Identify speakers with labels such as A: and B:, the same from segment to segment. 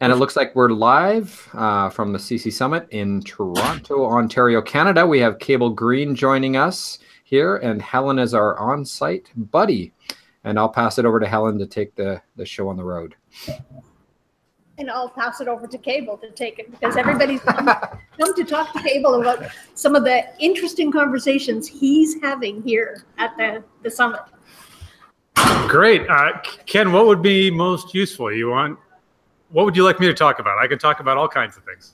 A: And it looks like we're live from the CC Summit in Toronto, Ontario, Canada. We have Cable Green joining us here, and Helen is our on-site buddy. And I'll pass it over to Helen to take the show on the road.
B: And I'll pass it over to Cable to take it, because everybody's come to talk to Cable about some of the interesting conversations he's having here at the summit.
C: Great. Ken, what would be most useful? What would you like me to talk about? I could talk about all kinds of things.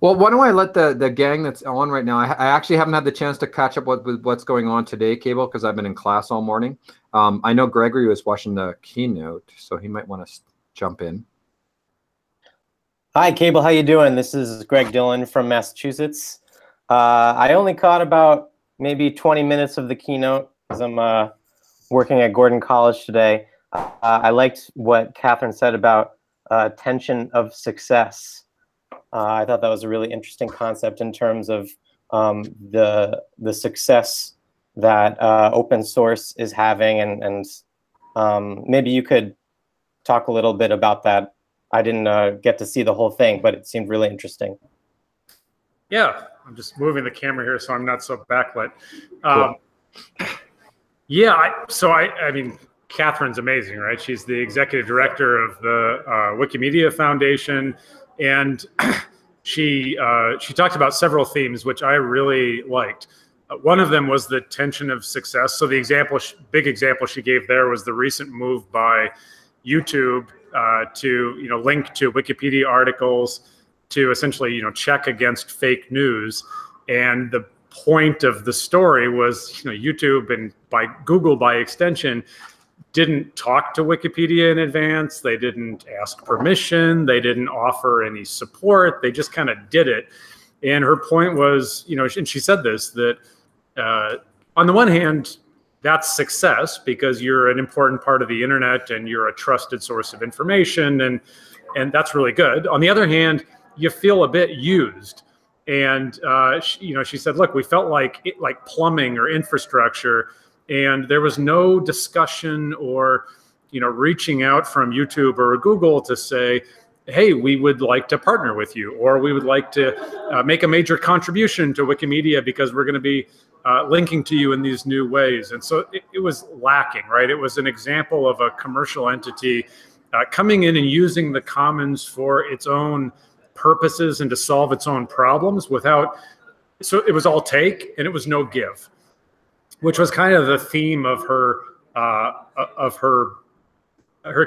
A: Well, why don't I let the gang that's on right now, I actually haven't had the chance to catch up with what's going on today, Cable, because I've been in class all morning. I know Gregory was watching the keynote, so he might want to jump in.
D: Hi, Cable. How you doing? This is Greg Dillon from Massachusetts. I only caught about maybe 20 minutes of the keynote because I'm working at Gordon College today. I liked what Catherine said about tension of success. I thought that was a really interesting concept in terms of the success that open source is having, and maybe you could talk a little bit about that. I didn't get to see the whole thing, but it seemed really interesting.
C: Yeah, I'm just moving the camera here so I'm not so backlit.
A: Cool.
C: Yeah, I mean, Catherine's amazing, right? She's the executive director of the Wikimedia Foundation, and she talked about several themes which I really liked. One of them was the tension of success. So the big example she gave there was the recent move by YouTube to link to Wikipedia articles to essentially check against fake news. And the point of the story was YouTube and by Google by extension didn't talk to Wikipedia in advance. They didn't ask permission. They didn't offer any support. They just kind of did it. And her point was, and she said this, that on the one hand, that's success because you're an important part of the internet and you're a trusted source of information, and that's really good. On the other hand, you feel a bit used. And she said, look, we felt like plumbing or infrastructure, and there was no discussion or reaching out from YouTube or Google to say, hey, we would like to partner with you, or we would like to make a major contribution to Wikimedia because we're going to be linking to you in these new ways. And so it was lacking, right? It was an example of a commercial entity coming in and using the commons for its own purposes and to solve its own problems so it was all take and it was no give, which was kind of the theme of her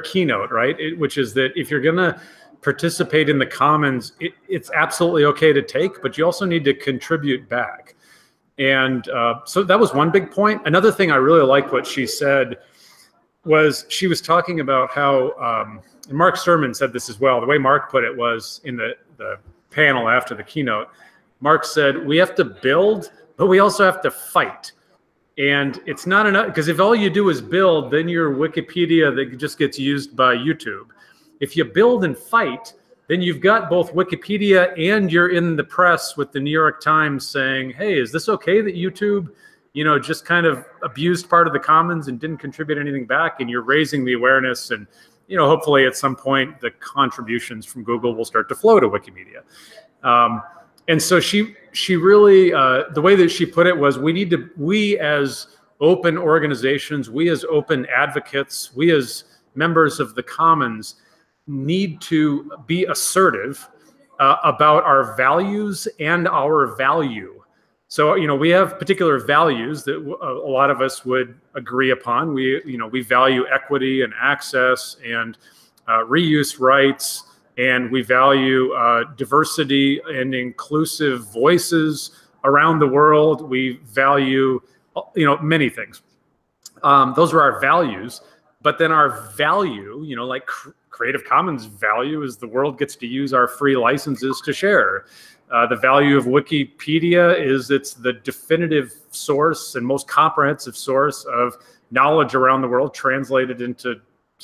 C: keynote, right? Which is that if you're going to participate in the commons, it's absolutely okay to take, but you also need to contribute back. And so that was one big point. Another thing I really liked what she said was she was talking about how, and Mark Surman said this as well, the way Mark put it was in the panel after the keynote, Mark said, we have to build, but we also have to fight. And it's not enough, because if all you do is build, then you're Wikipedia that just gets used by YouTube. If you build and fight, then you've got both Wikipedia and you're in the press with the New York Times saying, hey, is this okay that YouTube, just kind of abused part of the commons and didn't contribute anything back? And you're raising the awareness, and, hopefully at some point the contributions from Google will start to flow to Wikimedia. And so she really, the way that she put it was, we as open organizations, we as open advocates, we as members of the commons need to be assertive about our values and our value. So, we have particular values that a lot of us would agree upon. We value equity and access and reuse rights, and we value diversity and inclusive voices around the world. We value, many things. Those are our values. But then our value, like Creative Commons value, is the world gets to use our free licenses to share. The value of Wikipedia is it's the definitive source and most comprehensive source of knowledge around the world translated into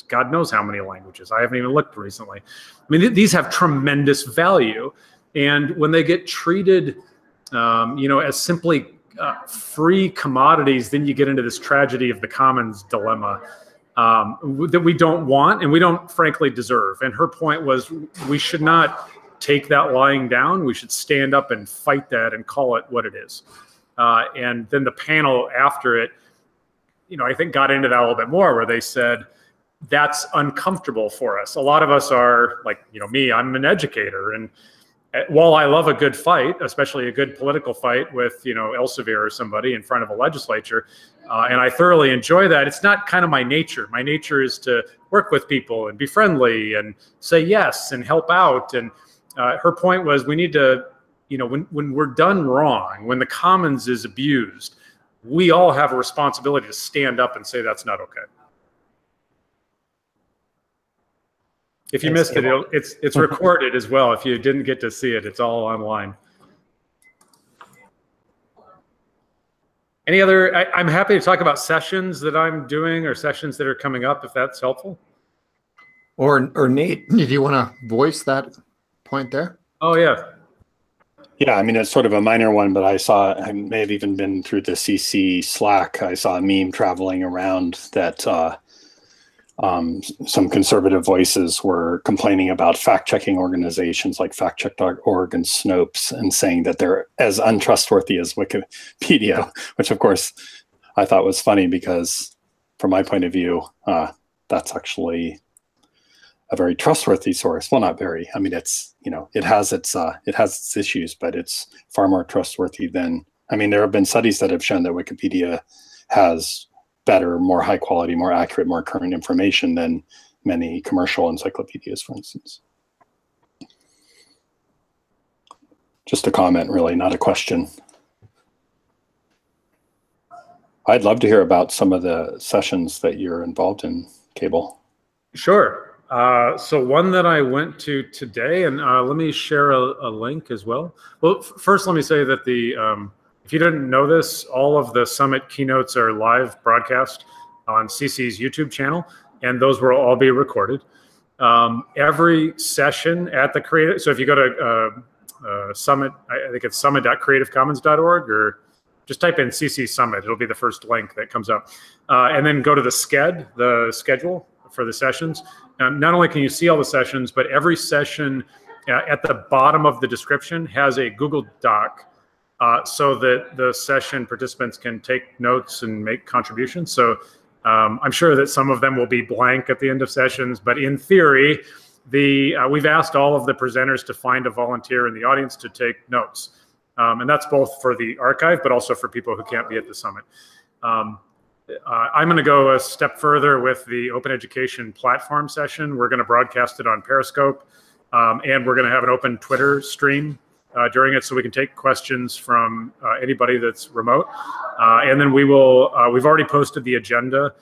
C: God knows how many languages. I haven't even looked recently. I mean, these have tremendous value. And when they get treated, as simply free commodities, then you get into this tragedy of the commons dilemma. that we don't want and we don't frankly deserve. And her point was we should not take that lying down. We should stand up and fight that and call it what it is. And then the panel after it, I think got into that a little bit more, where they said, that's uncomfortable for us. A lot of us are like, me, I'm an educator. And while I love a good fight, especially a good political fight with, Elsevier or somebody in front of a legislature, and I thoroughly enjoy that, it's not kind of my nature. My nature is to work with people and be friendly and say yes and help out. And her point was we need to, when we're done wrong, when the commons is abused, we all have a responsibility to stand up and say that's not okay. If you missed it, it's recorded as well. If you didn't get to see it, it's all online. Any other, I'm happy to talk about sessions that I'm doing or sessions that are coming up, if that's helpful.
A: Or Nate, did you want to voice that point there?
C: Oh, yeah.
E: Yeah, I mean, it's sort of a minor one, but I may have even been through the CC Slack. I saw a meme traveling around that some conservative voices were complaining about fact-checking organizations like FactCheck.org and Snopes and saying that they're as untrustworthy as Wikipedia, which of course I thought was funny because from my point of view, that's actually a very trustworthy source. Well, not very. I mean, it's, it has its issues, but it's far more trustworthy than, there have been studies that have shown that Wikipedia has better, more high quality, more accurate, more current information than many commercial encyclopedias, for instance. Just a comment, really, not a question. I'd love to hear about some of the sessions that you're involved in, Cable.
C: Sure. So one that I went to today, and let me share a link as well. Well, first, let me say that if you didn't know this, all of the summit keynotes are live broadcast on CC's YouTube channel, and those will all be recorded. Every session at the Creative, so if you go to Summit, I think it's summit.creativecommons.org, or just type in CC Summit, it'll be the first link that comes up. And then go to the schedule for the sessions. Not only can you see all the sessions, but every session at the bottom of the description has a Google Doc, so that the session participants can take notes and make contributions. So I'm sure that some of them will be blank at the end of sessions, but in theory, we've asked all of the presenters to find a volunteer in the audience to take notes. And that's both for the archive, but also for people who can't be at the summit. I'm going to go a step further with the Open Education Platform session. We're going to broadcast it on Periscope, and we're going to have an open Twitter stream during it, so we can take questions from anybody that's remote. And then we've already posted the agenda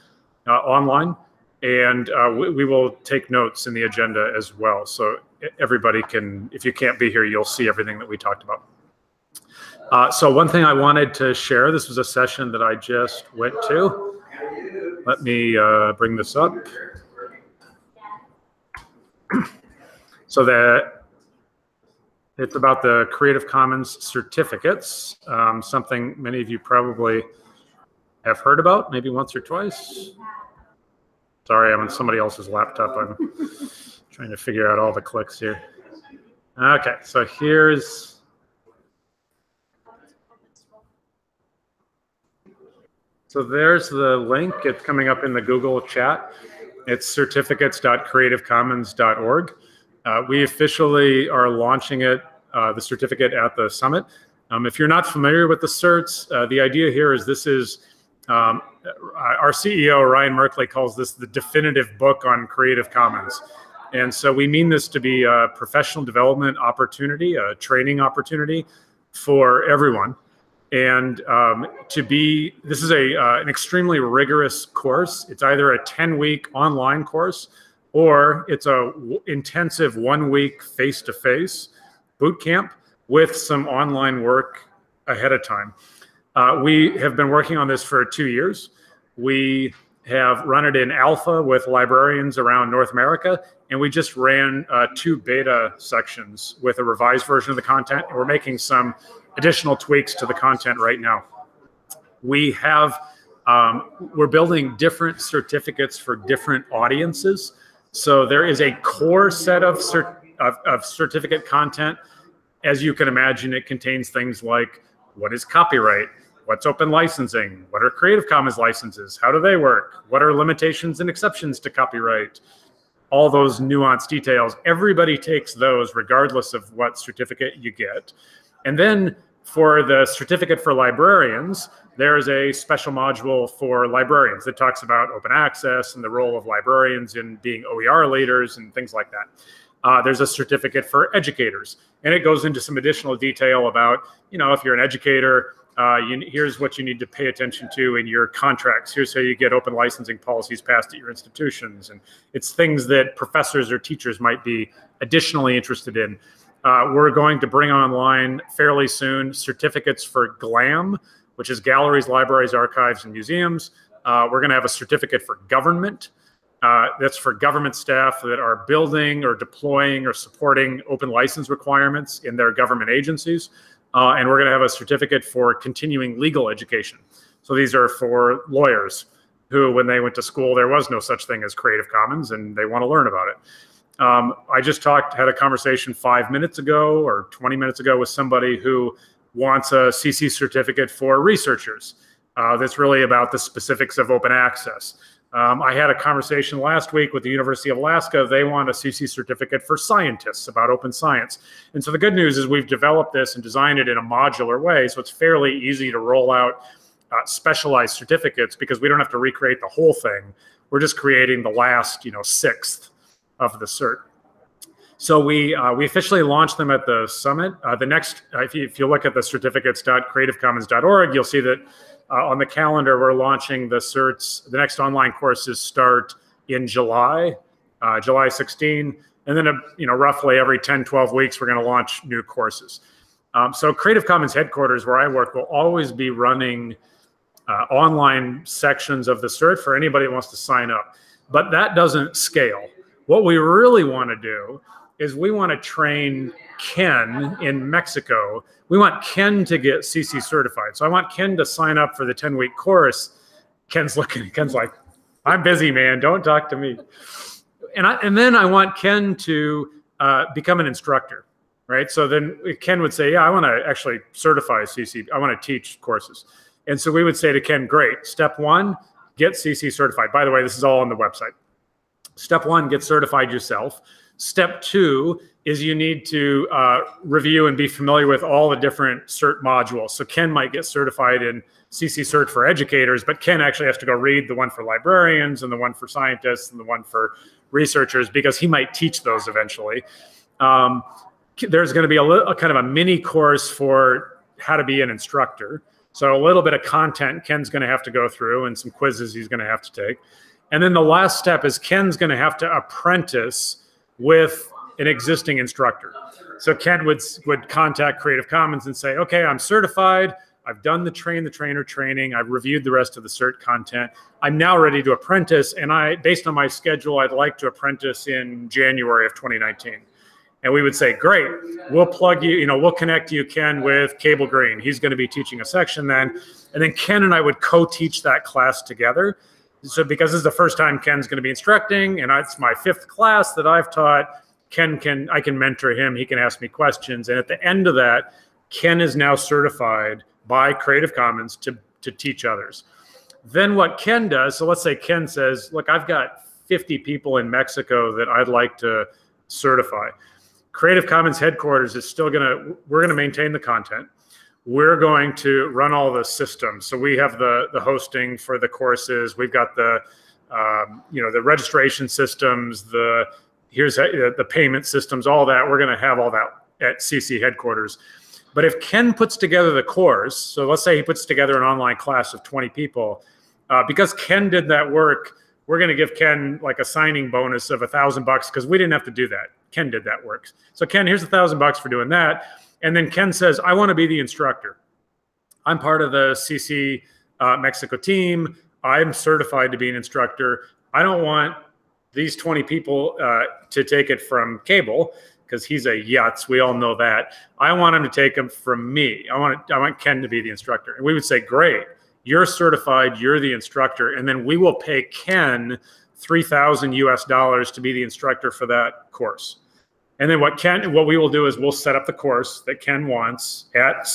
C: online, and we will take notes in the agenda as well. So everybody can, if you can't be here, you'll see everything that we talked about. So one thing I wanted to share, this was a session that I just went to. Let me bring this up. So it's about the Creative Commons certificates, something many of you probably have heard about, maybe once or twice. Sorry, I'm on somebody else's laptop. I'm trying to figure out all the clicks here. Okay, so there's the link. It's coming up in the Google chat. It's certificates.creativecommons.org. We officially are launching it, the certificate, at the summit. If you're not familiar with the certs, the idea here is this is, our CEO, Ryan Merkley, calls this the definitive book on Creative Commons. And so we mean this to be a professional development opportunity, a training opportunity for everyone. And this is an extremely rigorous course. It's either a 10-week online course, or it's a intensive 1-week face-to-face boot camp with some online work ahead of time. We have been working on this for 2 years. We have run it in alpha with librarians around North America, and we just ran 2 beta sections with a revised version of the content, and we're making some additional tweaks to the content right now. We have we're building different certificates for different audiences. So there is a core set of certificate content. As you can imagine, it contains things like what is copyright, what's open licensing, what are Creative Commons licenses, how do they work, what are limitations and exceptions to copyright, all those nuanced details. Everybody takes those regardless of what certificate you get. And then for the certificate for librarians, there's a special module for librarians that talks about open access and the role of librarians in being OER leaders and things like that. There's a certificate for educators, and it goes into some additional detail about, if you're an educator, here's what you need to pay attention to in your contracts. Here's how you get open licensing policies passed at your institutions. And it's things that professors or teachers might be additionally interested in. We're going to bring online fairly soon certificates for GLAM, which is galleries, libraries, archives, and museums. We're going to have a certificate for government. That's for government staff that are building or deploying or supporting open license requirements in their government agencies. And we're going to have a certificate for continuing legal education. So these are for lawyers who, when they went to school, there was no such thing as Creative Commons, and they want to learn about it. I just had a conversation 5 minutes ago or 20 minutes ago with somebody who wants a CC certificate for researchers. That's really about the specifics of open access. I had a conversation last week with the University of Alaska. They want a CC certificate for scientists about open science. And so the good news is we've developed this and designed it in a modular way, so it's fairly easy to roll out specialized certificates because we don't have to recreate the whole thing. We're just creating the last, sixth of the cert. So we officially launched them at the summit. The next, if you look at the certificates.creativecommons.org, you'll see that on the calendar, we're launching the certs. The next online courses start in July 16. And then, roughly every 10, 12 weeks, we're going to launch new courses. So Creative Commons headquarters, where I work, will always be running online sections of the cert for anybody that wants to sign up. But that doesn't scale. What we really want to do is we want to train Ken in Mexico. We want Ken to get CC certified. So I want Ken to sign up for the 10-week course. Ken's like, I'm busy, man. Don't talk to me. And then I want Ken to become an instructor, right? So then Ken would say, yeah, I want to actually certify CC. I want to teach courses. And so we would say to Ken, great. Step 1, get CC certified. By the way, this is all on the website. Step 1, get certified yourself. Step 2 is you need to review and be familiar with all the different cert modules. So Ken might get certified in CC Cert for educators, but Ken actually has to go read the one for librarians and the one for scientists and the one for researchers because he might teach those eventually. There's going to be a kind of a mini course for how to be an instructor. So a little bit of content Ken's going to have to go through and some quizzes he's going to have to take. And then the last step is Ken's going to have to apprentice with an existing instructor. So Ken would contact Creative Commons and say, okay, I'm certified. I've done the trainer training. I've reviewed the rest of the cert content. I'm now ready to apprentice. And based on my schedule, I'd like to apprentice in January of 2019. And we would say, great, we'll plug you, we'll connect you, Ken, with Cable Green. He's going to be teaching a section then. And then Ken and I would co-teach that class together. So because this is the first time Ken's going to be instructing, and it's my 5th class that I've taught, I can mentor him. He can ask me questions. And at the end of that, Ken is now certified by Creative Commons to teach others. Then what Ken does, so let's say Ken says, look, I've got 50 people in Mexico that I'd like to certify. Creative Commons headquarters is still we're going to maintain the content. We're going to run all the systems. So we have the hosting for the courses. We've got the registration systems, the payment systems, all that. We're going to have all that at CC headquarters. But if Ken puts together the course, so let's say he puts together an online class of 20 people, because Ken did that work, we're going to give Ken like a signing bonus of $1,000 because we didn't have to do that. Ken did that work. So Ken, here's $1,000 for doing that. And then Ken says, I want to be the instructor. I'm part of the CC Mexico team. I'm certified to be an instructor. I don't want these 20 people to take it from Cable because he's a yutz. We all know that. I want him to take them from me. I want Ken to be the instructor. And we would say, great. you're certified, you're the instructor, and then we will pay Ken $3,000 US to be the instructor for that course. And then what we will do is we'll set up the course that Ken wants at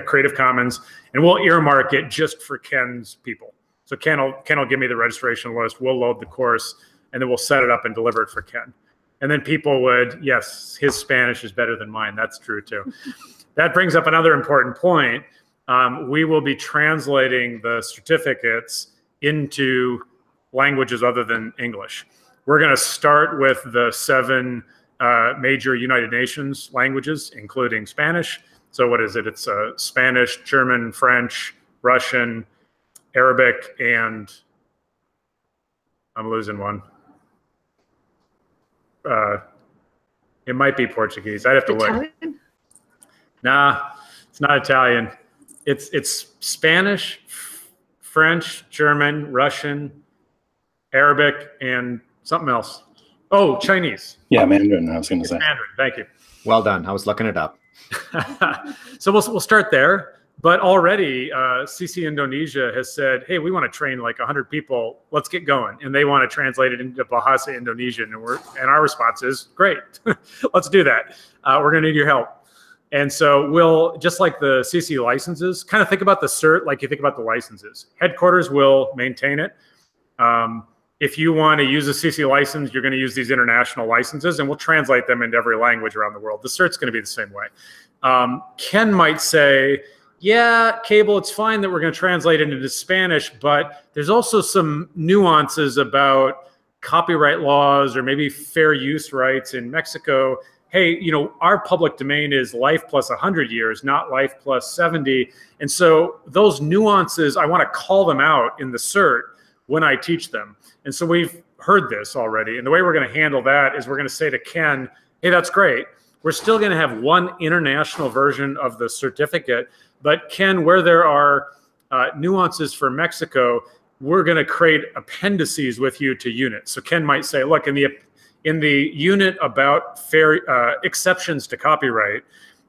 C: Creative Commons, and we'll earmark it just for Ken's people. So Ken will give me the registration list, we'll load the course, and then we'll set it up and deliver it for Ken. And then people would, yes, his Spanish is better than mine. That's true too. That brings up another important point. We will be translating the certificates into languages other than English. We're going to start with the 7 major United Nations languages, including Spanish. So what is it? It's Spanish, German, French, Russian, Arabic, and I'm losing one. It might be Portuguese. I'd have to
B: Italian?
C: look. Nah, it's not Italian. It's Spanish, French, German, Russian, Arabic, and something else. Oh, Chinese.
E: Yeah, Mandarin, I was going to say.
C: Mandarin, thank you.
A: Well done. I was looking it up.
C: So we'll start there. But already CC Indonesia has said, hey, we want to train like 100 people. Let's get going. And they want to translate it into Bahasa Indonesian. And our response is, great, let's do that. We're going to need your help. And so we'll, just like the CC licenses, kind of think about the cert like you think about the licenses. Headquarters will maintain it. If you want to use a CC license, you're going to use these international licenses, and we'll translate them into every language around the world. The cert's going to be the same way. Ken might say, yeah, Cable, it's fine that we're going to translate it into Spanish, but there's also some nuances about copyright laws or maybe fair use rights in Mexico. Hey, you know, our public domain is life plus 100 years, not life plus 70. And so those nuances, I want to call them out in the cert when I teach them. And so we've heard this already. And the way we're going to handle that is we're going to say to Ken, hey, that's great. We're still going to have one international version of the certificate. But Ken, where there are nuances for Mexico, we're going to create appendices with you to units. So Ken might say, look, in the unit about fair exceptions to copyright,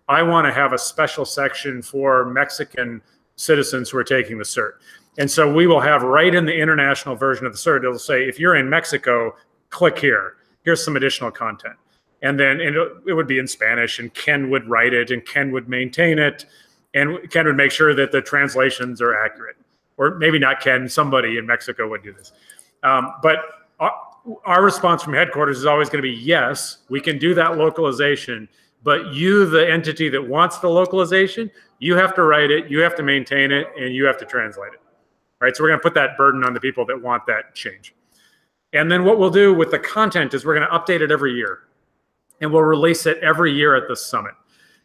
C: I want to have a special section for Mexican citizens who are taking the cert. And so we will have right in the international version of the cert, it'll say, if you're in Mexico, click here. Here's some additional content. And then it would be in Spanish, and Ken would write it, and Ken would maintain it, and Ken would make sure that the translations are accurate. Or maybe not Ken, somebody in Mexico would do this. But our response from headquarters is always going to be, yes, we can do that localization, but you, the entity that wants the localization, you have to write it, you have to maintain it, and you have to translate it. Right? So we're going to put that burden on the people that want that change. And then what we'll do with the content is we're going to update it every year, and we'll release it every year at the summit.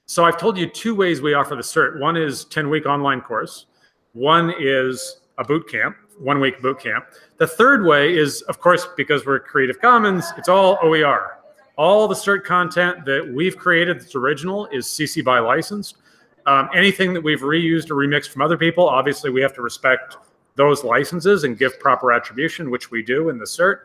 C: So I've told you 2 ways we offer the cert. One is 10-week online course. One is a boot camp, 1-week boot camp. The third way is, of course, because we're Creative Commons, it's all OER. All the cert content that we've created that's original is CC BY licensed. Anything that we've reused or remixed from other people, obviously we have to respect those licenses and give proper attribution, which we do in the cert.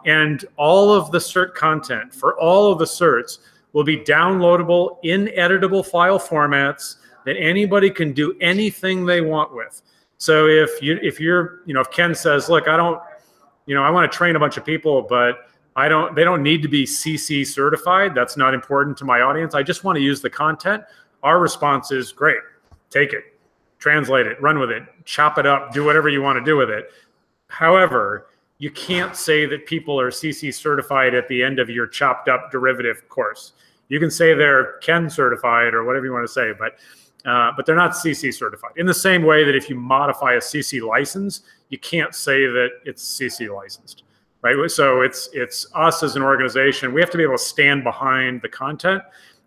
C: And all of the cert content for all of the certs will be downloadable in editable file formats that anybody can do anything they want with. So if Ken says, look, I want to train a bunch of people, but they don't need to be CC certified. That's not important to my audience. I just want to use the content. Our response is, great, take it, translate it, run with it, chop it up, do whatever you want to do with it. However, you can't say that people are CC certified at the end of your chopped up derivative course. You can say they're Ken certified or whatever you want to say, but they're not CC certified. In the same way that if you modify a CC license, you can't say that it's CC licensed, right? So it's us as an organization. We have to be able to stand behind the content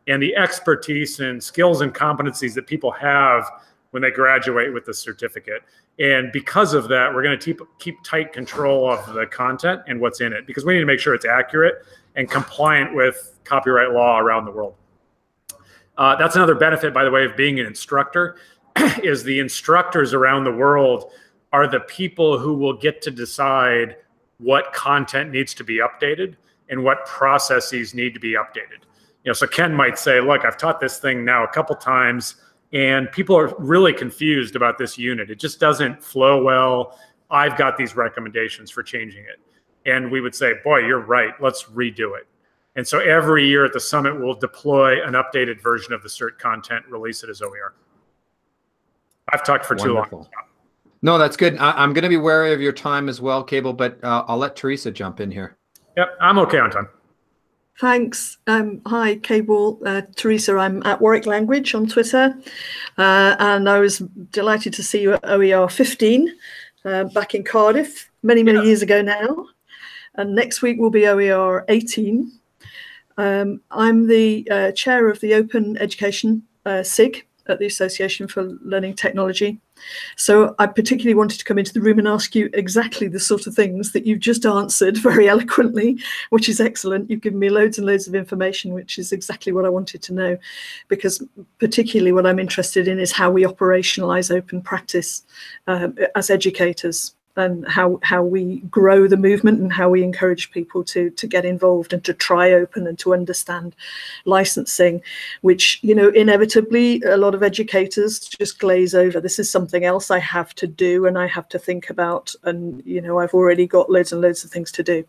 C: and the expertise and skills and competencies that people have when they graduate with the certificate. And because of that, we're going to keep tight control of the content and what's in it, because we need to make sure it's accurate and compliant with copyright law around the world. That's another benefit, by the way, of being an instructor, is the instructors around the world are the people who will get to decide what content needs to be updated and what processes need to be updated. So Ken might say, look, I've taught this thing now a couple times, And people are really confused about this unit. It just doesn't flow well. I've got these recommendations for changing it. And we would say, boy, you're right. Let's redo it. And so every year at the summit, we'll deploy an updated version of the CERT content, release it as OER. I've talked for too long.
A: No, that's good. I'm going to be wary of your time as well, Cable, but I'll let Teresa jump in here.
C: Yep, I'm okay on time.
F: Thanks. Hi, Cable. Teresa, I'm at Warwick Language on Twitter. And I was delighted to see you at OER 15 back in Cardiff many years ago now. And next week will be OER 18. I'm the chair of the Open Education SIG at the Association for Learning Technology. So I particularly wanted to come into the room and ask you exactly the sort of things that you've just answered very eloquently, which is excellent. You've given me loads and loads of information, which is exactly what I wanted to know, because particularly what I'm interested in is how we operationalize open practice as educators, and how we grow the movement and how we encourage people to get involved and to try open and to understand licensing, which, you know, inevitably a lot of educators just glaze over. This is something else I have to do and I have to think about, and, you know, I've already got loads and loads of things to do.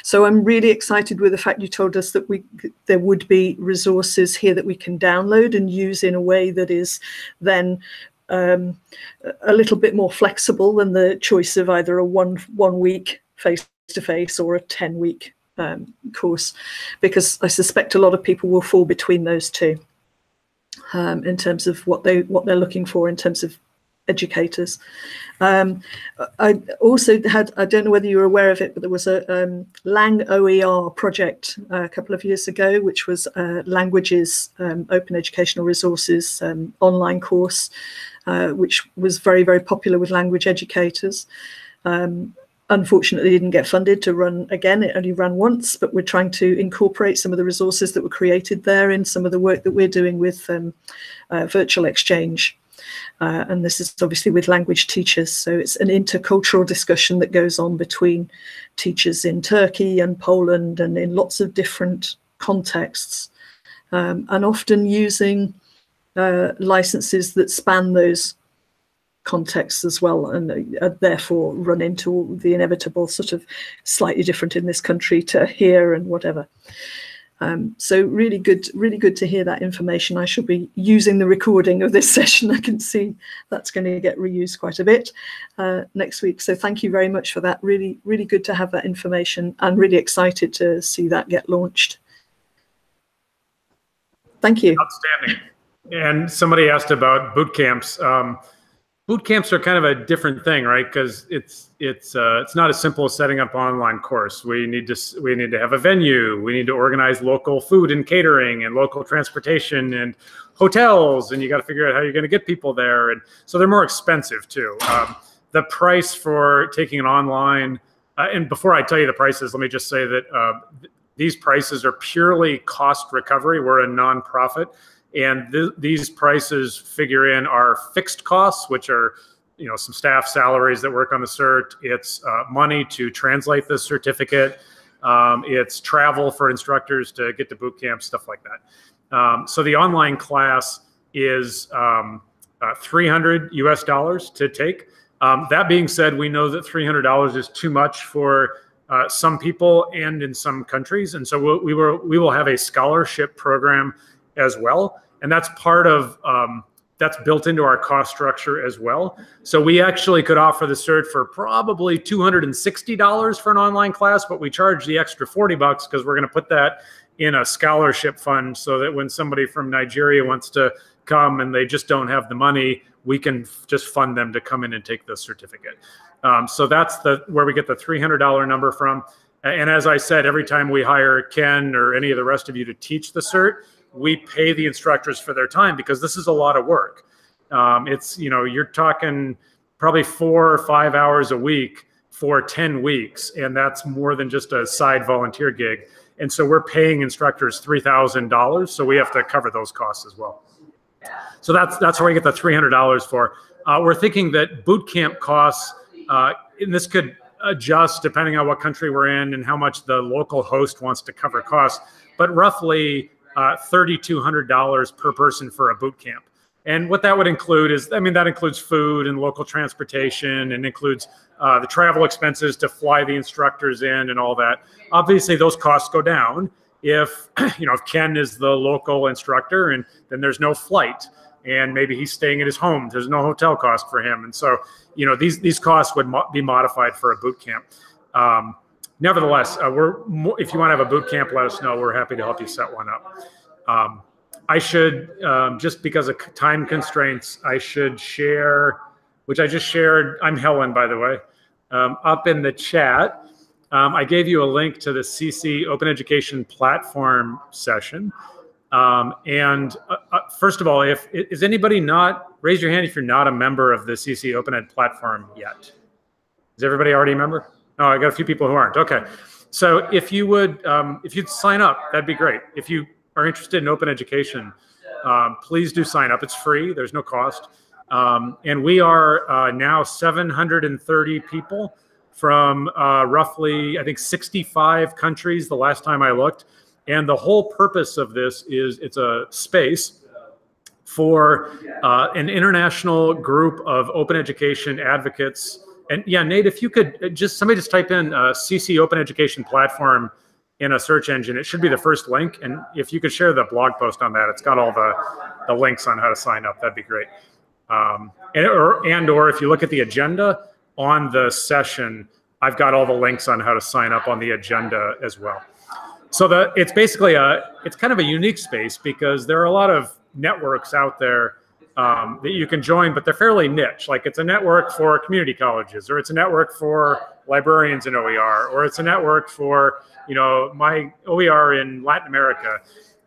F: So I'm really excited with the fact you told us that there would be resources here that we can download and use in a way that is then a little bit more flexible than the choice of either a one week face-to-face or a 10-week course, because I suspect a lot of people will fall between those two in terms of what they're looking for in terms of educators. I also had, I don't know whether you were aware of it, but there was a Lang OER project a couple of years ago, which was Languages Open Educational Resources online course, which was very, very popular with language educators. Unfortunately, it didn't get funded to run again. It only ran once, but we're trying to incorporate some of the resources that were created there in some of the work that we're doing with virtual exchange. And this is obviously with language teachers. So it's an intercultural discussion that goes on between teachers in Turkey and Poland and in lots of different contexts, and often using licenses that span those contexts as well, and therefore run into the inevitable sort of slightly different in this country to here and whatever. So really good to hear that information. I shall be using the recording of this session. I can see that's going to get reused quite a bit next week. So thank you very much for that. Really, really good to have that information, and really excited to see that get launched. Thank you.
C: Outstanding. And somebody asked about boot camps. Boot camps are kind of a different thing, right? Because it's not as simple as setting up an online course. We need to have a venue. We need to organize local food and catering and local transportation and hotels, and you got to figure out how you're going to get people there. And so they're more expensive too. The price for taking an online, and before I tell you the prices, let me just say that these prices are purely cost recovery. We're a nonprofit. And these prices figure in our fixed costs, which are, you know, some staff salaries that work on the cert. It's money to translate the certificate. It's travel for instructors to get to boot camp, stuff like that. So the online class is $300 US to take. That being said, we know that $300 is too much for some people and in some countries, and so we will have a scholarship program as well. And that's part of, that's built into our cost structure as well. So we actually could offer the cert for probably $260 for an online class, but we charge the extra $40 because we're going to put that in a scholarship fund so that when somebody from Nigeria wants to come and they just don't have the money, we can just fund them to come in and take the certificate. So that's where we get the $300 number from. And as I said, every time we hire Ken or any of the rest of you to teach the cert, we pay the instructors for their time, because this is a lot of work. It's, you know, you're talking probably 4 or 5 hours a week for 10 weeks. And that's more than just a side volunteer gig. And so we're paying instructors $3,000. So we have to cover those costs as well. So that's where we get the $300 for. We're thinking that boot camp costs, and this could adjust depending on what country we're in and how much the local host wants to cover costs, but roughly $3,200 per person for a boot camp. And what that would include is, I mean, that includes food and local transportation, and includes the travel expenses to fly the instructors in and all that. Obviously, those costs go down if, if Ken is the local instructor, and then there's no flight, and maybe he's staying at his home. There's no hotel cost for him. And so, these costs would be modified for a boot camp. Nevertheless, if you want to have a boot camp, let us know. We're happy to help you set one up. I should, just because of time constraints, I should share, which I just shared. I'm Helen, by the way, up in the chat. I gave you a link to the CC Open Education Platform session. First of all, is anybody raise your hand if you're not a member of the CC Open Ed platform yet? Is everybody already a member? Oh, I got a few people who aren't. Okay. So if you'd sign up, that'd be great. If you are interested in open education, please do sign up. It's free. There's no cost. And we are now 730 people from roughly, I think, 65 countries the last time I looked. And the whole purpose of this is it's a space for an international group of open education advocates. And yeah, Nate, if you could somebody just type in CC Open Education Platform in a search engine, it should be the first link. And if you could share the blog post on that, it's got all the links on how to sign up. That'd be great. Or if you look at the agenda on the session, I've got all the links on how to sign up on the agenda as well. So it's basically it's kind of a unique space because there are a lot of networks out there that you can join, but they're fairly niche. Like it's a network for community colleges, or it's a network for librarians in OER, or it's a network for, my OER in Latin America.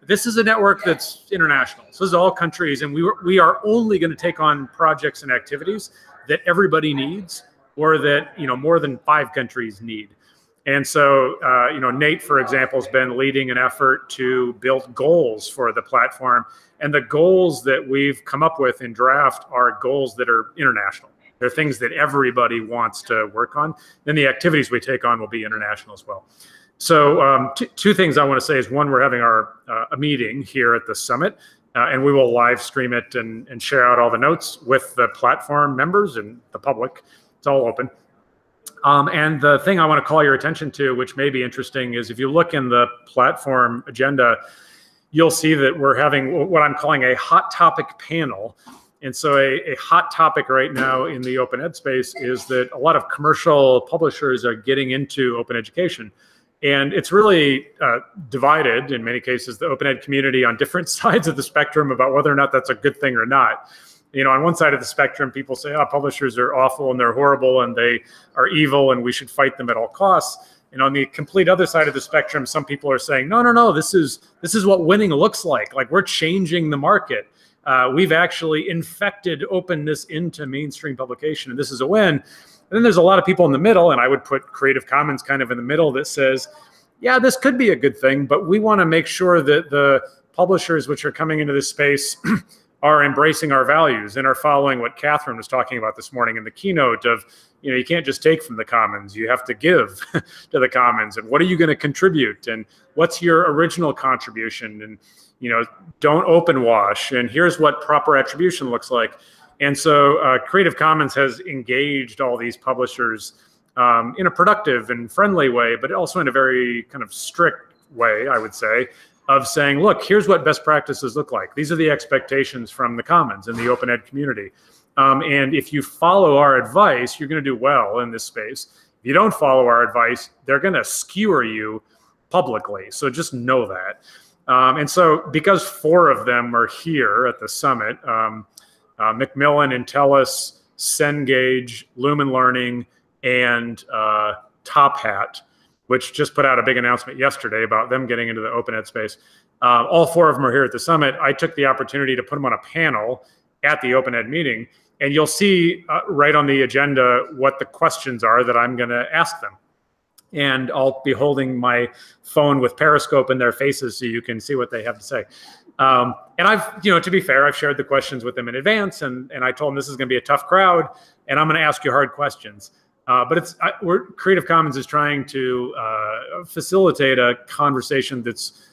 C: This is a network that's international. So this is all countries, and we are only going to take on projects and activities that everybody needs, or that, more than 5 countries need. And so, Nate, for example, has been leading an effort to build goals for the platform. And the goals that we've come up with in draft are goals that are international. They're things that everybody wants to work on. Then the activities we take on will be international as well. So two things I want to say is, one, we're having a meeting here at the summit, and we will live stream it and share out all the notes with the platform members and the public. It's all open. And the thing I want to call your attention to, which may be interesting, is if you look in the platform agenda, you'll see that we're having what I'm calling a hot topic panel. And so a hot topic right now in the open ed space is that a lot of commercial publishers are getting into open education. And it's really divided, in many cases, the open ed community on different sides of the spectrum about whether or not that's a good thing or not. On one side of the spectrum, people say, publishers are awful and they're horrible and they are evil and we should fight them at all costs. And on the complete other side of the spectrum, some people are saying, no, this is what winning looks like. Like, we're changing the market. We've actually infected openness into mainstream publication, and this is a win. And then there's a lot of people in the middle, and I would put Creative Commons kind of in the middle, that says, yeah, this could be a good thing, but we want to make sure that the publishers which are coming into this space are embracing our values and are following what Catherine was talking about this morning in the keynote of, you can't just take from the commons, you have to give to the commons. And what are you going to contribute? And what's your original contribution? And, don't open wash. And here's what proper attribution looks like. And so Creative Commons has engaged all these publishers in a productive and friendly way, but also in a very kind of strict way, I would say, of saying, look, here's what best practices look like. These are the expectations from the commons and the open ed community. And if you follow our advice, you're going to do well in this space. If you don't follow our advice, they're going to skewer you publicly. So just know that. And so because 4 of them are here at the summit, Macmillan, Entellus, Cengage, Lumen Learning, and Top Hat, which just put out a big announcement yesterday about them getting into the open ed space. All 4 of them are here at the summit. I took the opportunity to put them on a panel at the open ed meeting, and you'll see right on the agenda what the questions are that I'm going to ask them. And I'll be holding my phone with Periscope in their faces so you can see what they have to say. And I've, to be fair, I've shared the questions with them in advance, and I told them this is going to be a tough crowd, and I'm going to ask you hard questions. But Creative Commons is trying to facilitate a conversation that's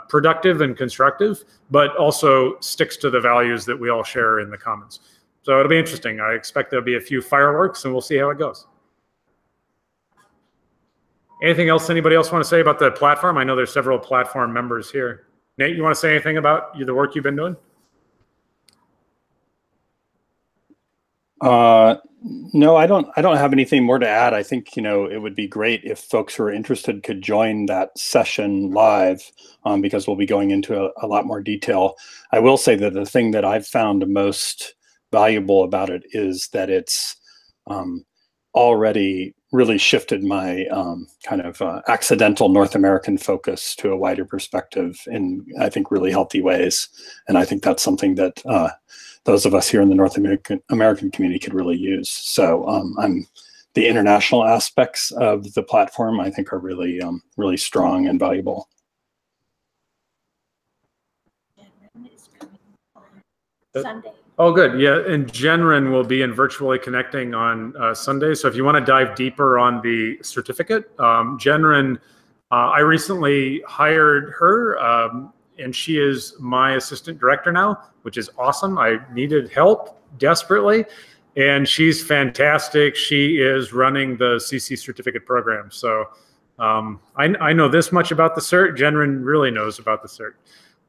C: productive and constructive, but also sticks to the values that we all share in the Commons. So it'll be interesting. I expect there'll be a few fireworks, and we'll see how it goes. Anything else anybody else want to say about the platform? I know there's several platform members here. Nate, you want to say anything about the work you've been doing?
E: No, I don't have anything more to add. I think, it would be great if folks who are interested could join that session live, because we'll be going into a lot more detail. I will say that the thing that I've found most valuable about it is that it's already really shifted my kind of accidental North American focus to a wider perspective in, I think, really healthy ways. And I think that's something that those of us here in the North American community could really use. So the international aspects of the platform, I think, are really, really strong and valuable.
B: Sunday.
C: Oh, good. Yeah, and Jenrin will be in Virtually Connecting on Sunday. So if you want to dive deeper on the certificate, Jenrin, I recently hired her, and she is my assistant director now, which is awesome. I needed help desperately, and she's fantastic. She is running the CC certificate program. So I know this much about the cert. Jenrin really knows about the cert.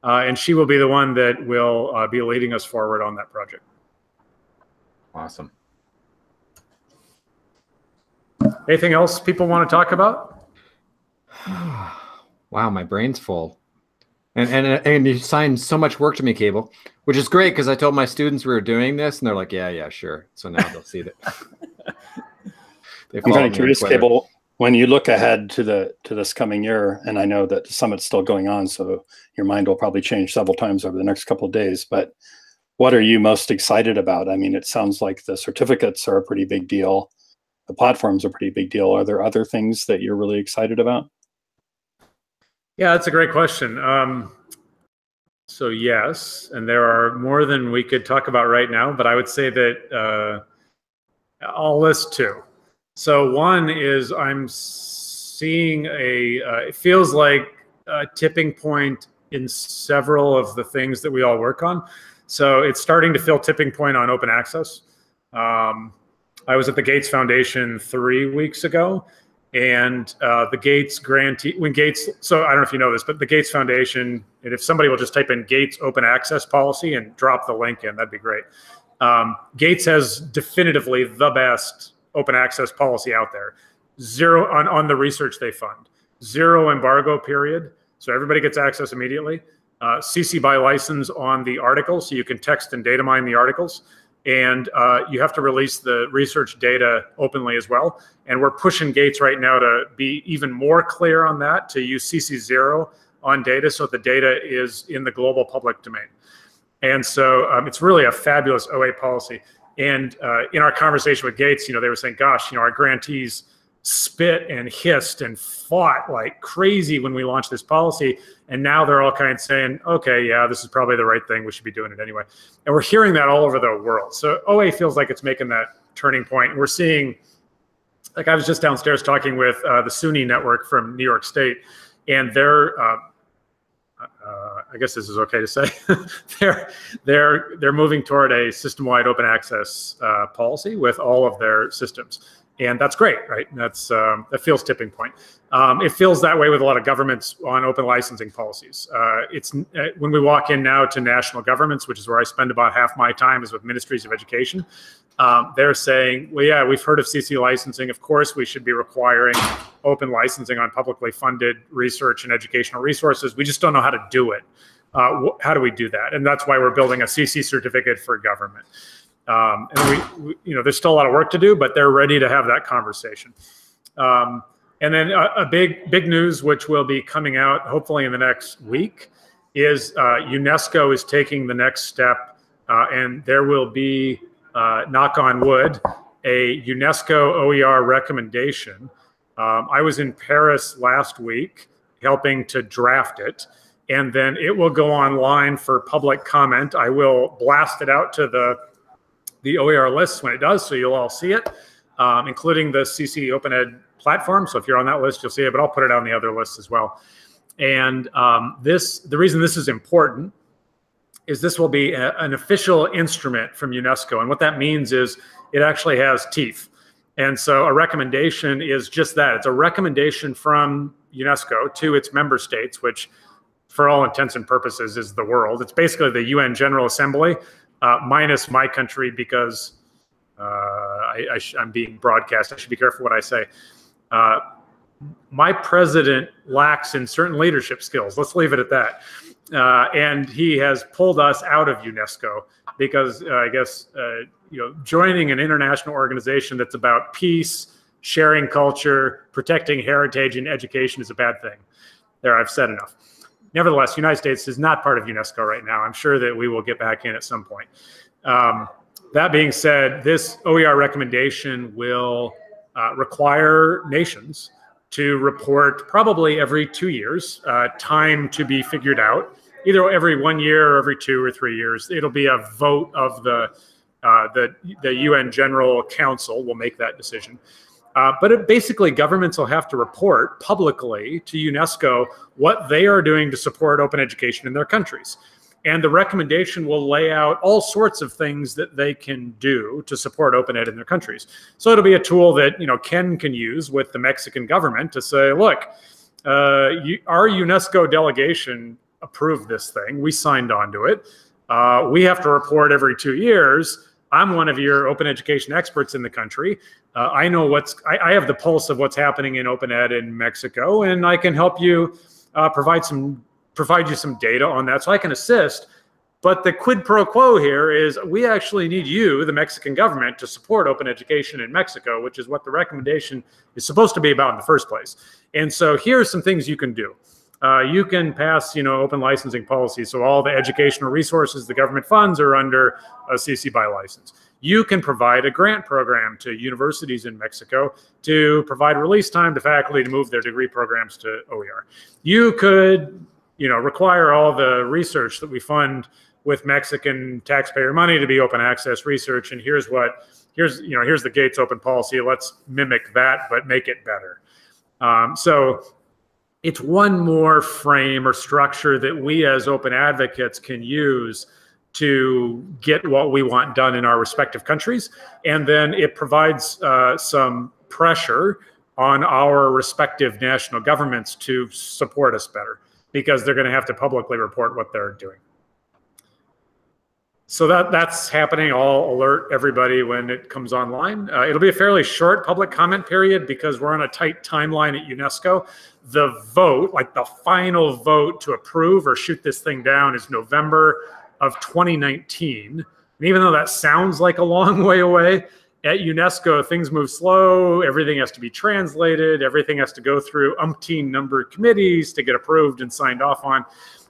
C: And she will be the one that will be leading us forward on that project.
A: Awesome.
C: Anything else people want to talk about?
A: Wow, my brain's full. And you signed so much work to me, Cable, which is great because I told my students we were doing this, and they're like, yeah, sure. So now they'll see that.
E: I'm kind of curious, Cable, when you look ahead to this coming year, and I know that the summit's still going on, so your mind will probably change several times over the next couple of days, but what are you most excited about? I mean, it sounds like the certificates are a pretty big deal. The platform's a pretty big deal. Are there other things that you're really excited about?
C: Yeah, that's a great question. So yes, and there are more than we could talk about right now, but I would say that I'll list two. So one is I'm seeing it feels like a tipping point in several of the things that we all work on. So it's starting to feel tipping point on open access. I was at the Gates Foundation 3 weeks ago, and the Gates grantee, so I don't know if you know this, but the Gates Foundation, and if somebody will just type in Gates open access policy and drop the link in, that'd be great. Gates has definitively the best open access policy out there. Zero on the research they fund. Zero embargo period, so everybody gets access immediately. CC by license on the articles, so you can text and data mine the articles. And you have to release the research data openly as well. And we're pushing Gates right now to be even more clear on that, to use CC0 on data so the data is in the global public domain. And so it's really a fabulous OA policy. And in our conversation with Gates, they were saying, gosh, our grantees spit and hissed and fought like crazy when we launched this policy. And now they're all kind of saying, okay, yeah, this is probably the right thing. We should be doing it anyway. And we're hearing that all over the world. So OA feels like it's making that turning point. We're seeing, like I was just downstairs talking with the SUNY network from New York State, and they're, I guess this is okay to say, they're moving toward a system-wide open access policy with all of their systems. And that's great, right? That feels tipping point. It feels that way with a lot of governments on open licensing policies. It's when we walk in now to national governments, which is where I spend about half my time, is with ministries of education. They're saying, well, yeah, we've heard of CC licensing. Of course, we should be requiring open licensing on publicly funded research and educational resources. We just don't know how to do it. How do we do that? And that's why we're building a CC certificate for government. And there's still a lot of work to do, but they're ready to have that conversation. And then a big news, which will be coming out hopefully in the next week, is UNESCO is taking the next step, and there will be, knock on wood, a UNESCO OER recommendation. I was in Paris last week helping to draft it, and then it will go online for public comment. I will blast it out to the OER lists when it does, so you'll all see it, including the CC Open Ed platform. So if you're on that list, you'll see it, but I'll put it on the other lists as well. And the reason this is important is this will be an official instrument from UNESCO. And what that means is it actually has teeth. And so a recommendation is just that. It's a recommendation from UNESCO to its member states, which for all intents and purposes is the world. It's basically the UN General Assembly, minus my country, because I'm being broadcast. I should be careful what I say. My president lacks in certain leadership skills. Let's leave it at that. And he has pulled us out of UNESCO because I guess joining an international organization that's about peace, sharing culture, protecting heritage, and education is a bad thing. There, I've said enough. Nevertheless, the United States is not part of UNESCO right now. I'm sure that we will get back in at some point. That being said, this OER recommendation will require nations to report probably every 2 years, time to be figured out, either every 1 year or every 2 or 3 years. It'll be a vote of the UN General Council will make that decision. But basically, governments will have to report publicly to UNESCO what they are doing to support open education in their countries. And the recommendation will lay out all sorts of things that they can do to support open ed in their countries. So it'll be a tool that Ken can use with the Mexican government to say, look, our UNESCO delegation approved this thing. We signed on to it. We have to report every 2 years. I'm one of your open education experts in the country. I know I have the pulse of what's happening in open ed in Mexico, and I can help you provide you some data on that so I can assist. But the quid pro quo here is we actually need you, the Mexican government, to support open education in Mexico, which is what the recommendation is supposed to be about in the first place. And so here's some things you can do. You can pass, open licensing policy. So all the educational resources the government funds are under a CC BY license. You can provide a grant program to universities in Mexico to provide release time to faculty to move their degree programs to OER. You could, require all the research that we fund with Mexican taxpayer money to be open access research. And here's the Gates open policy. Let's mimic that, but make it better. So it's one more frame or structure that we as open advocates can use to get what we want done in our respective countries. And then it provides some pressure on our respective national governments to support us better, because they're going to have to publicly report what they're doing. So that's happening. I'll alert everybody when it comes online. It'll be a fairly short public comment period because we're on a tight timeline at UNESCO. The vote, like the final vote to approve or shoot this thing down, is November of 2019. And even though that sounds like a long way away, at UNESCO, things move slow. Everything has to be translated. Everything has to go through umpteen number of committees to get approved and signed off on.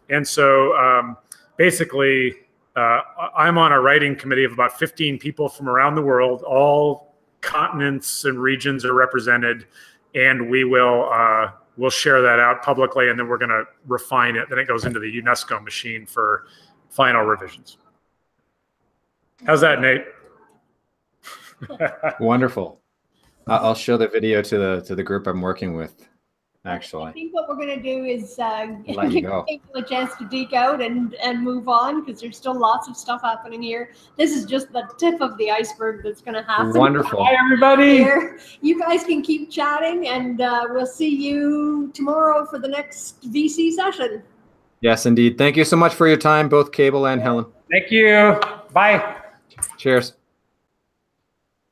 C: And so basically, I'm on a writing committee of about 15 people from around the world. All continents and regions are represented, and we will we'll share that out publicly, and then we're going to refine it. Then it goes into the UNESCO machine for final revisions. How's that, Nate?
A: Wonderful. I'll show the video to the group I'm working with. Actually,
B: I think what we're going to do is
A: let you go.
B: give people a chance to geek out and move on, because there's still lots of stuff happening here. This is just the tip of the iceberg that's going to happen.
A: Wonderful.
C: Hi, everybody.
B: Here. You guys can keep chatting, and we'll see you tomorrow for the next VC session.
A: Yes, indeed. Thank you so much for your time, both Cable and Helen.
C: Thank you. Bye.
A: Cheers.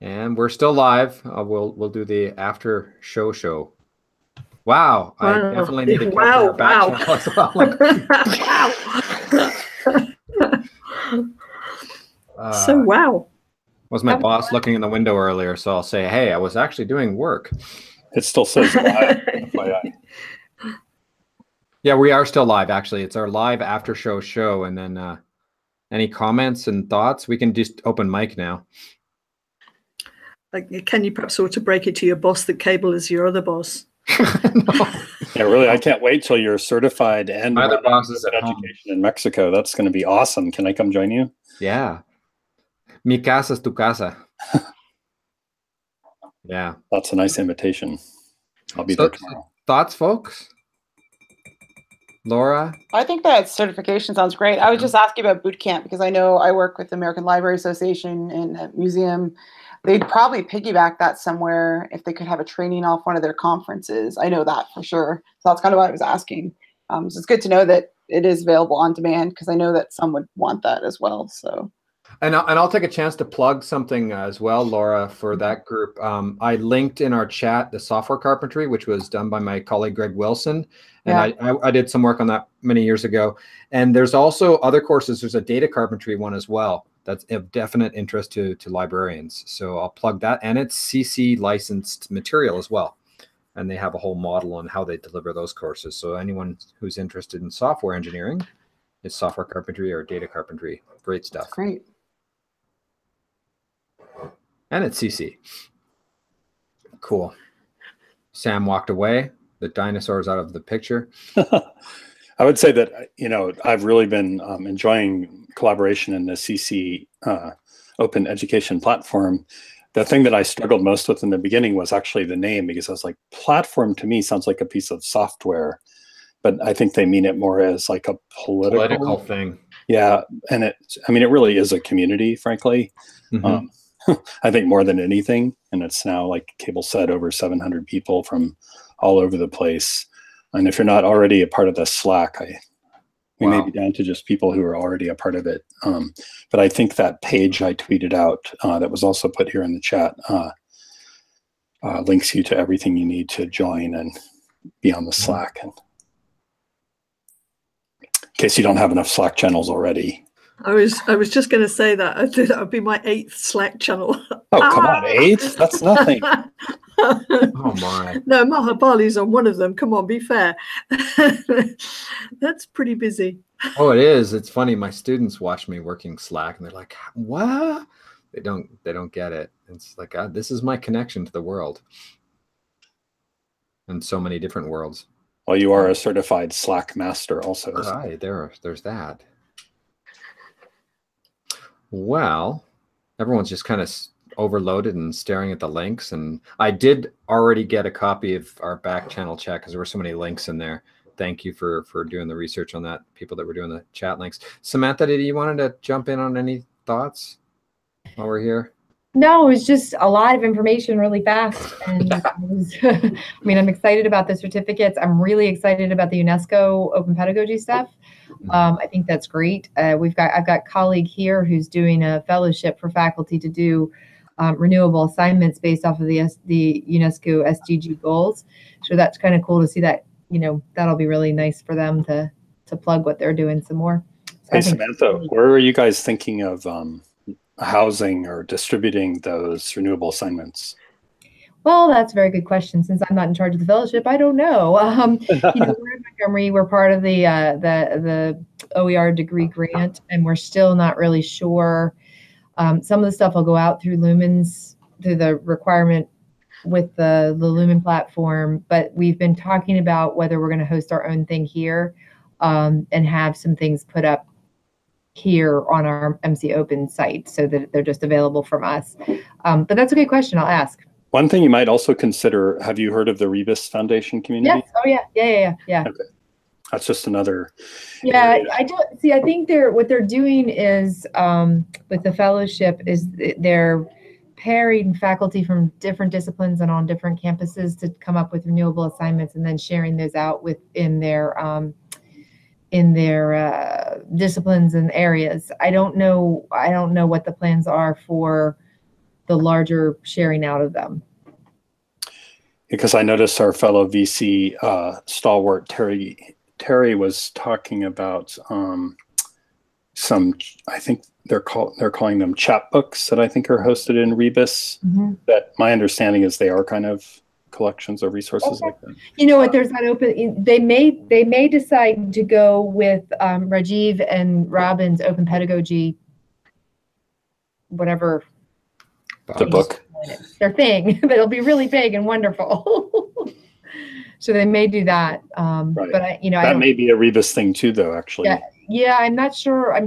A: And we're still live. We'll do the after show. Wow, I definitely need to come to your back channel as well.
F: So wow.
A: Was my boss looking in the window earlier, so I'll say, hey, I was actually doing work.
E: It still says live. FYI.
A: Yeah, we are still live, actually. It's our live after show. And then any comments and thoughts? We can just open mic now.
F: Like, can you perhaps sort of break it to your boss that Cable is your other boss?
A: No.
E: Yeah, really, I can't wait till you're certified and
A: My other boss is at home.
E: education in Mexico. That's going to be awesome. Can I come join you?
A: Yeah. Mi casa es tu casa. Yeah.
E: That's a nice invitation. I'll be there tomorrow.
A: Thoughts, folks? Laura?
G: I think that certification sounds great. I was just asking about boot camp because I know I work with the American Library Association and a museum. They'd probably piggyback that somewhere if they could have a training off one of their conferences. I know that for sure. So that's kind of why I was asking. So it's good to know that it is available on demand because I know that some would want that as well. So.
A: And I'll take a chance to plug something as well, Laura, for that group. I linked in our chat the software carpentry, which was done by my colleague Greg Wilson. And yeah. I did some work on that many years ago. And there's also other courses. There's a data carpentry one as well. That's of definite interest to librarians. So I'll plug that. And it's CC licensed material as well. And they have a whole model on how they deliver those courses. So anyone who's interested in software engineering, it's software carpentry or data carpentry. Great stuff.
G: That's great.
A: And it's CC. Cool. Sam walked away. The dinosaur's out of the picture.
E: I would say that, I've really been enjoying collaboration in the CC open education platform. The thing that I struggled most with in the beginning was actually the name, because I was like, platform to me sounds like a piece of software, but I think they mean it more as like a political
A: thing.
E: Yeah. And it really is a community, frankly. Mm-hmm. I think more than anything. And it's now, like Cable said, over 700 people from all over the place. And if you're not already a part of the Slack, we may be down to just people who are already a part of it. But I think that page I tweeted out that was also put here in the chat links you to everything you need to join and be on the Slack. And in case you don't have enough Slack channels already.
F: I was just going to say that. I think that would be my 8th Slack channel.
E: Oh, come on, 8? That's nothing.
A: Oh, my.
F: No, Mahabali's on one of them. Come on, be fair. That's pretty busy.
A: Oh, it is. It's funny. My students watch me working Slack, and they're like, what? They don't get it. It's like, this is my connection to the world. And so many different worlds.
E: Well, you are a certified Slack master also.
A: Right, there's that. Well, everyone's just kind of overloaded and staring at the links. And I did already get a copy of our back channel chat because there were so many links in there. Thank you for doing the research on that, people that were doing the chat links. Samantha, did you wanted to jump in on any thoughts while we're here?
H: No, it was just a lot of information really fast. And I'm excited about the certificates. I'm really excited about the UNESCO open pedagogy stuff. I think that's great. I've got a colleague here who's doing a fellowship for faculty to do renewable assignments based off of the UNESCO SDG goals. So that's kind of cool to see that, that'll be really nice for them to plug what they're doing some more. So
E: hey, Samantha, where are you guys thinking of housing or distributing those renewable assignments?
H: Well, that's a very good question. Since I'm not in charge of the fellowship, I don't know. We're in Montgomery. We're part of the OER degree grant, and we're still not really sure. Some of the stuff will go out through Lumens, through the requirement with the Lumen platform. But we've been talking about whether we're going to host our own thing here and have some things put up here on our MC Open site so that they're just available from us. But that's a good question. I'll ask.
E: One thing you might also consider, have you heard of the Rebus Foundation community?
H: Yes. Oh, yeah. Okay.
E: That's just another.
H: Yeah, area. I do. See, I think what they're doing is with the fellowship is they're pairing faculty from different disciplines and on different campuses to come up with renewable assignments and then sharing those out in their disciplines and areas. I don't know what the plans are for the larger sharing out of them.
E: Because I noticed our fellow VC stalwart Terry was talking about some, I think they're calling them chapbooks that I think are hosted in Rebus. Mm-hmm. That my understanding is they are kind of collections of resources like that.
H: You know what? There's that open. They may decide to go with Rajiv and Robin's open pedagogy, whatever.
E: The book.
H: Their thing, but it'll be really big and wonderful. So they may do that. Right. But that
E: may be a Rebus thing too, though. Actually.
H: Yeah. I'm not sure. I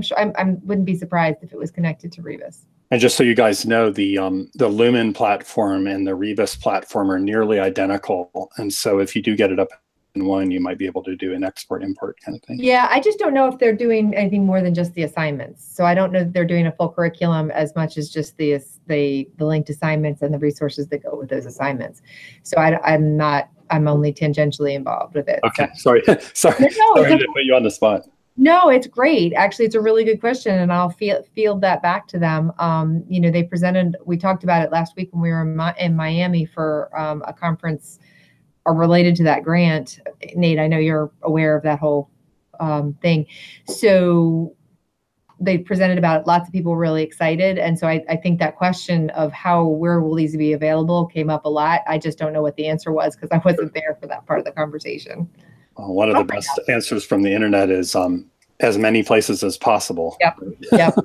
H: wouldn't be surprised if it was connected to Rebus.
E: And just so you guys know, the Lumen platform and the Rebus platform are nearly identical. And so if you do get it up one, you might be able to do an export import kind of thing.
H: Yeah, I just don't know if they're doing anything more than just the assignments. So I don't know that they're doing a full curriculum as much as just the linked assignments and the resources that go with those assignments. So I'm only tangentially involved with it.
E: Okay, sorry to put you on the spot.
H: No, it's great. Actually, it's a really good question, and I'll field that back to them. They presented. We talked about it last week when we were in Miami for a conference related to that grant. Nate, I know you're aware of that whole thing. So they presented about it. Lots of people were really excited, and so I think that question of where will these be available came up a lot. I just don't know what the answer was because I wasn't there for that part of the conversation.
E: One of the best answers from the internet is as many places as possible.
H: Yep.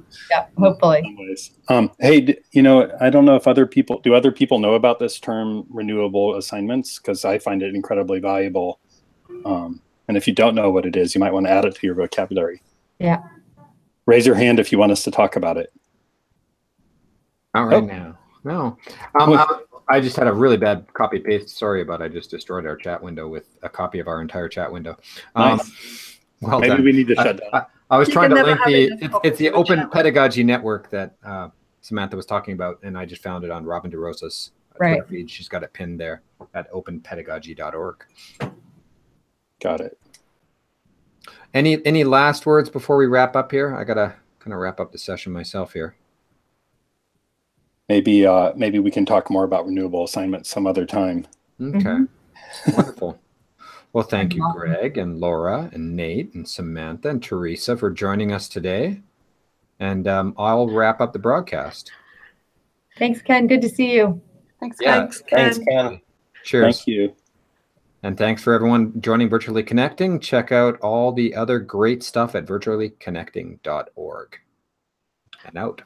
H: Hopefully.
E: Hey, I don't know if other people know about this term renewable assignments, because I find it incredibly valuable. And if you don't know what it is, you might want to add it to your vocabulary.
H: Yeah.
E: Raise your hand if you want us to talk about it.
A: Not right now. No. I just had a really bad copy paste. Sorry about I just destroyed our chat window with a copy of our entire chat window.
E: Nice.
A: Well
E: Maybe
A: done.
E: we need to shut down.
A: I was trying to link it's the Open
B: chat
A: Pedagogy Network that Samantha was talking about, and I just found it on Robin DeRosa's Twitter feed. She's got it pinned there at openpedagogy.org.
E: Got it.
A: Any last words before we wrap up here? I gotta kind of wrap up the session myself here.
E: Maybe we can talk more about renewable assignments some other time.
A: Okay. Wonderful. Well, thank you, Greg and Laura and Nate and Samantha and Teresa for joining us today. And I'll wrap up the broadcast.
H: Thanks, Ken. Good to see you.
G: Thanks, Ken.
D: Thanks, Ken.
A: Cheers.
E: Thank you.
A: And thanks for everyone joining Virtually Connecting. Check out all the other great stuff at virtuallyconnecting.org. And out.